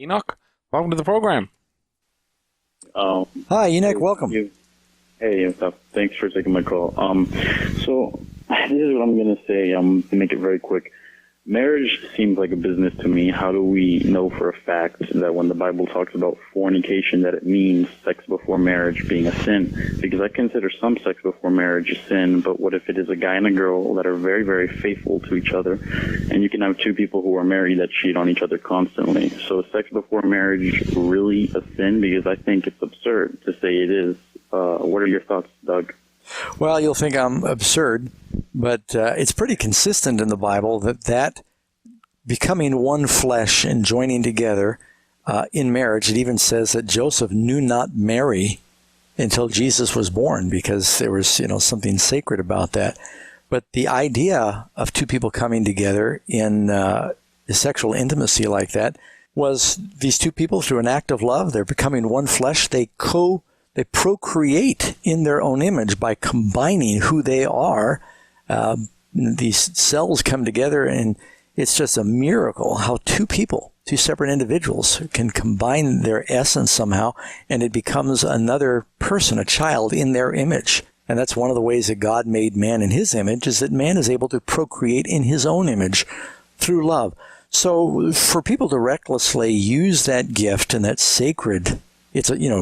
Enoch, welcome to the program. Hi, Enoch. Welcome. Hey, what's up? Thanks for taking my call. So this is what I'm going to say. To make it very quick. Marriage seems like a business to me. How do we know for a fact that when the Bible talks about fornication, that it means sex before marriage being a sin? Because I consider some sex before marriage a sin, but what if it is a guy and a girl that are very, very faithful to each other, and you can have two people who are married that cheat on each other constantly? So is sex before marriage really a sin? Because I think it's absurd to say it is. What are your thoughts, Doug? Well, you'll think I'm absurd, but it's pretty consistent in the Bible that becoming one flesh and joining together in marriage, it even says that Joseph knew not Mary until Jesus was born because there was, something sacred about that. But the idea of two people coming together in sexual intimacy like that was these two people, through an act of love, they're becoming one flesh. They procreate in their own image by combining who they are. These cells come together, and it's just a miracle how two separate individuals, can combine their essence somehow, and it becomes another person, a child in their image. And that's one of the ways that God made man in his image, is that man is able to procreate in his own image through love. So for people to recklessly use that gift and that sacred,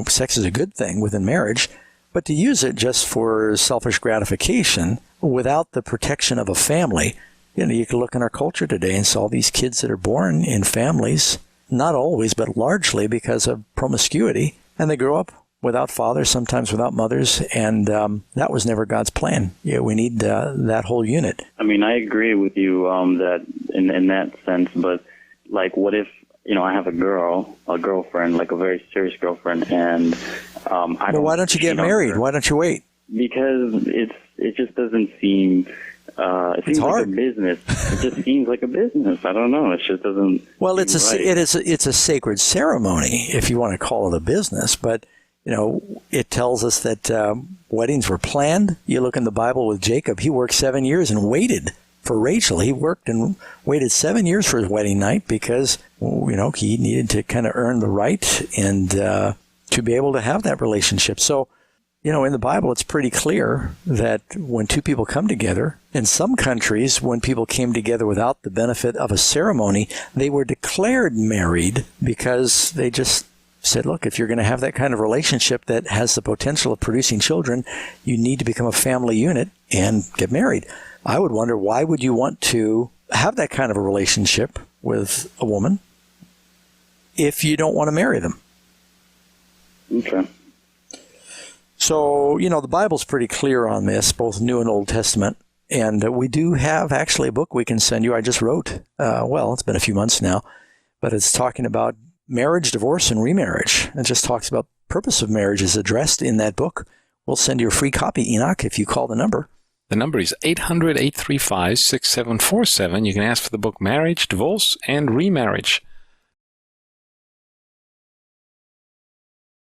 sex is a good thing within marriage, but to use it just for selfish gratification without the protection of a family. You can look in our culture today and see all these kids that are born in families, not always, but largely because of promiscuity, and they grow up without fathers, sometimes without mothers, and that was never God's plan. We need that whole unit. I mean, I agree with you that in that sense, but like, what if I have a girlfriend, like a very serious girlfriend, and why don't you get married? Why don't you wait? Because it just doesn't seem. It seems like a business. It just seems like a business. I don't know. It just doesn't. Well, it's a sacred ceremony, if you want to call it a business. But it tells us that weddings were planned. You look in the Bible with Jacob; he worked 7 years and waited for Rachel. He worked and waited 7 years for his wedding night because he needed to kind of earn the right and to be able to have that relationship. So. In the Bible, it's pretty clear that when two people come together, in some countries, when people came together without the benefit of a ceremony, they were declared married because they just said, look, if you're going to have that kind of relationship that has the potential of producing children, you need to become a family unit and get married. I would wonder, why would you want to have that kind of a relationship with a woman if you don't want to marry them? Okay. So, the Bible's pretty clear on this, both New and Old Testament. And we do have actually a book we can send you. I just wrote, it's been a few months now, but it's talking about marriage, divorce, and remarriage. It just talks about the purpose of marriage is addressed in that book. We'll send you a free copy, Enoch, if you call the number. The number is 800-835-6747. You can ask for the book Marriage, Divorce, and Remarriage.